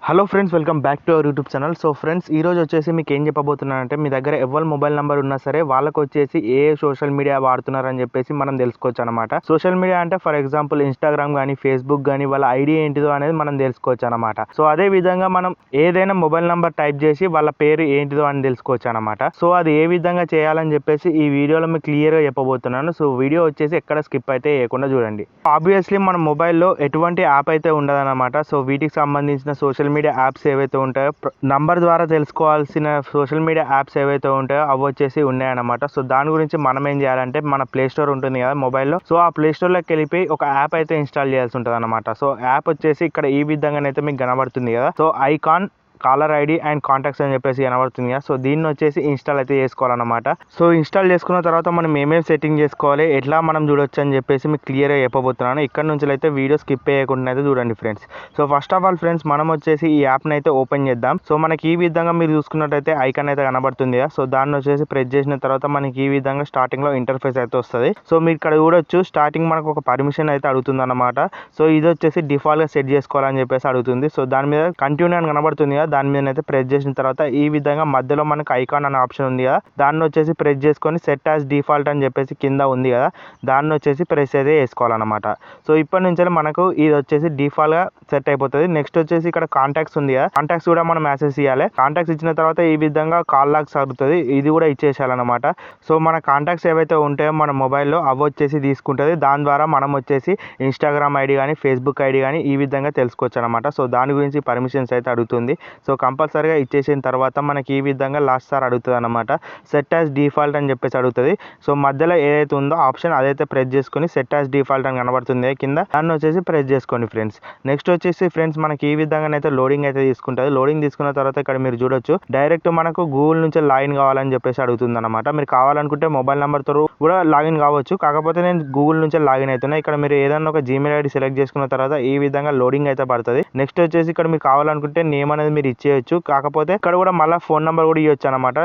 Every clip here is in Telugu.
Hello friends, welcome back to our YouTube channel. So friends, ఈ రోజు వచ్చేసి మీకు ఏం చెప్పబోతున్నానంటే, మీ దగ్గర ఎవరి మొబైల్ నెంబర్ ఉన్నా సరే వాళ్ళకు వచ్చేసి ఏ సోషల్ మీడియా వాడుతున్నారని చెప్పేసి మనం తెలుసుకోవచ్చు అనమాట. సోషల్ మీడియా అంటే ఫర్ ఎగ్జాంపుల్ ఇన్స్టాగ్రామ్ కానీ ఫేస్బుక్ కానీ వాళ్ళ ఐడి ఏంటిదో అనేది మనం తెలుసుకోవచ్చు అనమాట. సో అదే విధంగా మనం ఏదైనా మొబైల్ నెంబర్ టైప్ చేసి వాళ్ళ పేరు ఏంటిదో అని తెలుసుకోవచ్చు అనమాట. సో అది ఏ విధంగా చేయాలని చెప్పేసి ఈ వీడియోలో మీకు క్లియర్గా చెప్పబోతున్నాను. సో వీడియో వచ్చేసి ఎక్కడ స్కిప్ అయితే చేయకుండా చూడండి. ఆబ్వియస్లీ మన మొబైల్లో ఎటువంటి యాప్ అయితే ఉండదన్నమాట. సో వీటికి సంబంధించిన సోషల్ మీడియా యాప్స్ ఏవైతే ఉంటాయో, నంబర్ ద్వారా తెలుసుకోవాల్సిన సోషల్ మీడియా యాప్స్ ఏవైతే ఉంటాయో అవి వచ్చేసి ఉన్నాయన్నమాట. సో దాని గురించి మనం ఏం చేయాలంటే, మన ప్లే స్టోర్ ఉంటుంది కదా మొబైల్లో, సో ఆ ప్లే స్టోర్లోకి వెళ్ళిపోయి ఒక యాప్ అయితే ఇన్స్టాల్ చేయాల్సి ఉంటుంది అనమాట. సో యాప్ వచ్చేసి ఇక్కడ ఈ విధంగానైతే మీకు కనబడుతుంది కదా. So icon, caller ID and contacts అని చెప్పేసి కనబడుతుంది కదా. సో దీన్ని వచ్చేసి ఇన్స్టాల్ అయితే చేసుకోవాలన్నమాట. సో ఇన్స్టాల్ చేసుకున్న తర్వాత మనం ఏమేమి సెట్టింగ్ చేసుకోవాలి, ఎట్లా మనం చూడొచ్చు అని చెప్పేసి మీకు క్లియర్గా చెప్పబోతున్నాను. ఇక్కడ నుంచి అయితే వీడియో స్కిప్ చేయకుండా అయితే చూడండి friends. So first of all friends, మనం వచ్చేసి ఈ యాప్ని అయితే ఓపెన్ చేద్దాం. సో మనకి ఈ విధంగా మీరు చూసుకున్నట్టయితే ఐకాన్ అయితే కనబడుతుంది కదా. సో దాన్ని వచ్చేసి ప్రెస్ చేసిన తర్వాత మనకి ఈ విధంగా స్టార్టింగ్లో ఇంటర్ఫేస్ అయితే వస్తుంది. సో మీరు ఇక్కడ చూడొచ్చు, స్టార్టింగ్ మనకు ఒక పర్మిషన్ అయితే అడుగుతుంది అనమాట. సో ఇది వచ్చేసి డిఫాల్ట్గా సెట్ చేసుకోవాలని చెప్పేసి అడుగుతుంది. సో దాని మీద కంటిన్యూ అని కనబడుతుంది కదా, దాని మీద అయితే ప్రెస్ చేసిన తర్వాత ఈ విధంగా మధ్యలో మనకు ఐకాన్ అనే ఆప్షన్ ఉంది కదా, దాన్ని వచ్చేసి ప్రెస్ చేసుకొని సెట్ యాజ్ డిఫాల్ట్ అని చెప్పేసి కింద ఉంది కదా, దాన్ని వచ్చేసి ప్రెస్ అయితే చేసుకోవాలన్నమాట. సో ఇప్పటి నుంచి మనకు ఇది వచ్చేసి డిఫాల్ట్గా సెట్ అయిపోతుంది. నెక్స్ట్ వచ్చేసి ఇక్కడ కాంటాక్ట్స్ ఉంది కదా, కాంటాక్ట్స్ కూడా మనం మెసేజ్ ఇవ్వాలి. కాంటాక్ట్స్ ఇచ్చిన తర్వాత ఈ విధంగా కాల్ లాగ్స్ అడుగుతుంది, ఇది కూడా ఇచ్చేసేయాలన్నమాట. సో మన కాంటాక్ట్స్ ఏవైతే ఉంటాయో మన మొబైల్లో అవి వచ్చేసి తీసుకుంటుంది. దాని ద్వారా మనం వచ్చేసి ఇన్స్టాగ్రామ్ ఐడి కానీ ఫేస్బుక్ ఐడి కానీ ఈ విధంగా తెలుసుకోవచ్చు అనమాట. సో దాని గురించి పర్మిషన్స్ అయితే అడుగుతుంది. సో కంపల్సరీగా ఇచ్చేసిన తర్వాత మనకి ఈ విధంగా లాస్ట్ సార్ అడుగుతుంది అనమాట. సెట్ యాజ్ డిఫాల్ట్ అని చెప్పేసి అడుగుతుంది. సో మధ్యలో ఏదైతే ఉందో ఆప్షన్ అదైతే ప్రెస్ చేసుకొని సెట్ యాజ్ డిఫాల్ట్ అని కనబడుతుంది కింద, దాన్ని వచ్చేసి ప్రెస్ చేసుకోండి ఫ్రెండ్స్. నెక్స్ట్ వచ్చేసి ఫ్రెండ్స్, మనకి ఈ విధంగా అయితే లోడింగ్ అయితే తీసుకుంటుంది. లోడింగ్ తీసుకున్న తర్వాత ఇక్కడ మీరు చూడొచ్చు, డైరెక్ట్ మనకు గూగుల్ నుంచి లాగిన్ కావాలని చెప్పేసి అడుగుతుంది అనమాట. మీరు కావాలనుకుంటే మొబైల్ నెంబర్తో కూడా లాగిన్ కావచ్చు, కాకపోతే నేను గూగుల్ నుంచి లాగిన్ అవుతున్నా. ఇక్కడ మీరు ఏదైనా ఒక జీమెయిల్ ఐడి సెలెక్ట్ చేసుకున్న తర్వాత ఈ విధంగా లోడింగ్ అయితే పడుతుంది. నెక్స్ట్ వచ్చేసి ఇక్కడ మీరు కావాలనుకుంటే నేమ్ అనేది మీరు ఇచ్చేయచ్చు, కాకపోతే ఇక్కడ కూడా మళ్ళీ ఫోన్ నెంబర్ కూడా ఇవ్వచ్చు అనమాట.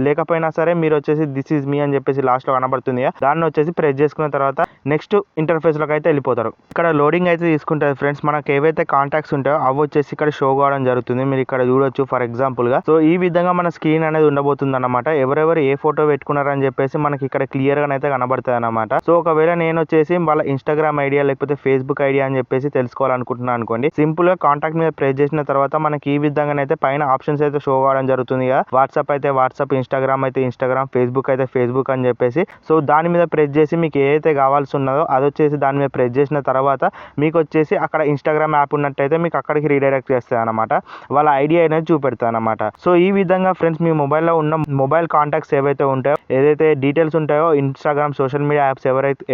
లేకపోయినా సరే మీరు వచ్చేసి దిస్ ఈజ్ మీ అని చెప్పేసి లాస్ట్ లో కనబడుతుంది, దాన్ని వచ్చేసి ప్రెస్ చేసుకున్న తర్వాత నెక్స్ట్ ఇంటర్ఫేస్ లోకి అయితే వెళ్ళిపోతారు. ఇక్కడ లోడింగ్ అయితే తీసుకుంటుంది ఫ్రెండ్స్. మనకు ఏవైతే కాంటాక్ట్స్ ఉంటాయో అవి వచ్చేసి ఇక్కడ షో కావడం జరుగుతుంది. మీరు ఇక్కడ చూడొచ్చు ఫర్ ఎగ్జాంపుల్ గా. సో ఈ విధంగా మన స్క్రీన్ అనేది ఉండబోతుంది అనమాట. ఎవరెవరు ఏ ఫోటో పెట్టుకున్నారని చెప్పేసి మనకి ఇక్కడ క్లియర్ గా అయితే కనబడుతుంది అనమాట. సో ఒకవేళ నేను వచ్చేసి వాళ్ళ ఇన్స్టాగ్రామ్ ఐడియా లేకపోతే ఫేస్బుక్ ఐడియా అని చెప్పేసి తెలుసుకోవాలనుకుంటున్నాను అనుకోండి, సింపుల్ గా కాంటాక్ట్ మీద ప్రెస్ చేసిన తర్వాత మనకి ఈ విధంగా అయితే పైన ఆప్షన్స్ అయితే షో కావడం జరుగుతుంది కదా. వాట్సాప్ అయితే వాట్సాప్, ఇన్స్టాగ్రామ్ అయితే ఇన్స్టాగ్రామ్, ఫేస్బుక్ అయితే ఫేస్బుక్ అని చెప్పేసి. సో దాని మీద ప్రెస్ చేసి మీకు ఏదైతే కావాల్సి ఉన్నదో అది వచ్చేసి దాని మీద ప్రెస్ చేసిన తర్వాత మీకు వచ్చేసి అక్కడ ఇన్స్టాగ్రామ్ యాప్ ఉన్నట్టయితే మీకు అక్కడికి రీడైరెక్ట్ చేస్తుంది అనమాట. వాళ్ళ ఐడియా అనేది చూపెడతాయి అనమాట. సో ఈ విధంగా ఫ్రెండ్స్, మీ మొబైల్లో ఉన్న మొబైల్ కాంటాక్ట్స్ ఏవైతే ఉంటాయో, ఏదైతే డీటెయిల్స్ ఉంటాయో ఇన్స్టాగ్రామ్ సోషల్ మీడియా యాప్స్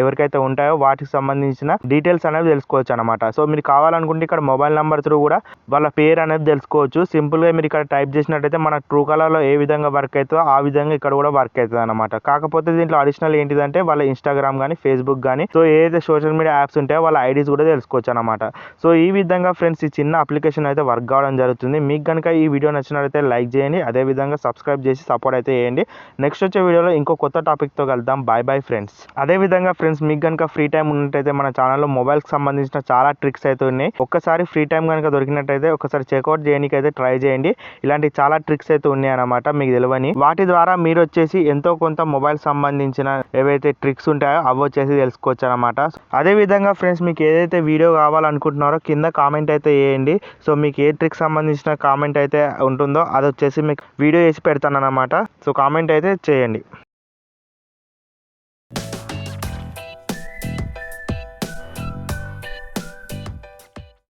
ఎవరికైతే ఉంటాయో వాటికి సంబంధించిన డీటెయిల్స్ అనేవి తెలుసుకోవచ్చు అనమాట. సో మీరు కావాలనుకుంటే ఇక్కడ మొబైల్ నెంబర్ త్రూ కూడా వాళ్ళ పేరు అనేది తెలుసుకోవచ్చు. సింపుల్గా మీరు ఇక్కడ టైప్ చేసినట్టయితే మన ట్రూ కలర్లో ఏ విధంగా వర్క్ అవుతుందో ఆ విధంగా ఇక్కడ కూడా వర్క్ అవుతుంది అనమాట. కాకపోతే దీంట్లో అడిషనల్ ఏంటిదంటే వాళ్ళ ఇన్స్టాగ్రామ్ కానీ ఫేస్బుక్ కానీ సో ఏదైతే సోషల్ మీడియా యాప్స్ ఉంటాయో వాళ్ళ ఐడీస్ కూడా తెలుసుకోవచ్చు అనమాట. సో ఈ విధంగా ఫ్రెండ్స్, ఈ చిన్న అప్లికేషన్ అయితే వర్క్ కావడం జరుగుతుంది. మీకు కనుక ఈ వీడియో నచ్చినట్లయితే లైక్ చేయండి, అదే విధంగా సబ్స్క్రైబ్ చేసి సపోర్ట్ అయితే చేయండి. నెక్స్ట్ వచ్చే వీడియోలో ఇంకో కొత్త టాపిక్తో కలుద్దాం. Bye bye friends. అదే విధంగా ఫ్రెండ్స్, మీకు కనుక ఫ్రీ టైం ఉన్నట్టయితే మన ఛానల్లో మొబైల్కి సంబంధించిన చాలా ట్రిక్స్ అయితే ఉన్నాయి. ఒక్కసారి ఫ్రీ టైం కనుక దొరికినట్టయితే ఒకసారి చెక్అవుట్ చేయడానికి అయితే ట్రై చేయండి. ఇలాంటి చాలా ట్రిక్స్ అయితే ఉన్నాయి అన్నమాట మీకు తెలియని. వాటి ద్వారా మీరు వచ్చేసి ఎంతో కొంత మొబైల్ సంబంధించిన ఏవైతే ట్రిక్స్ ఉంటాయో అవి వచ్చేసి తెలుసుకోవచ్చు అనమాట. అదే విధంగా ఫ్రెండ్స్, మీకు ఏదైతే వీడియో కావాలనుకుంటున్నారో కింద కామెంట్ అయితే చేయండి. సో మీకు ఏ ట్రిక్ సంబంధించిన కామెంట్ అయితే ఉంటుందో అది వచ్చేసి మీకు వీడియో చేసి పెడతాను అనమాట. సో కామెంట్ అయితే చేయండి.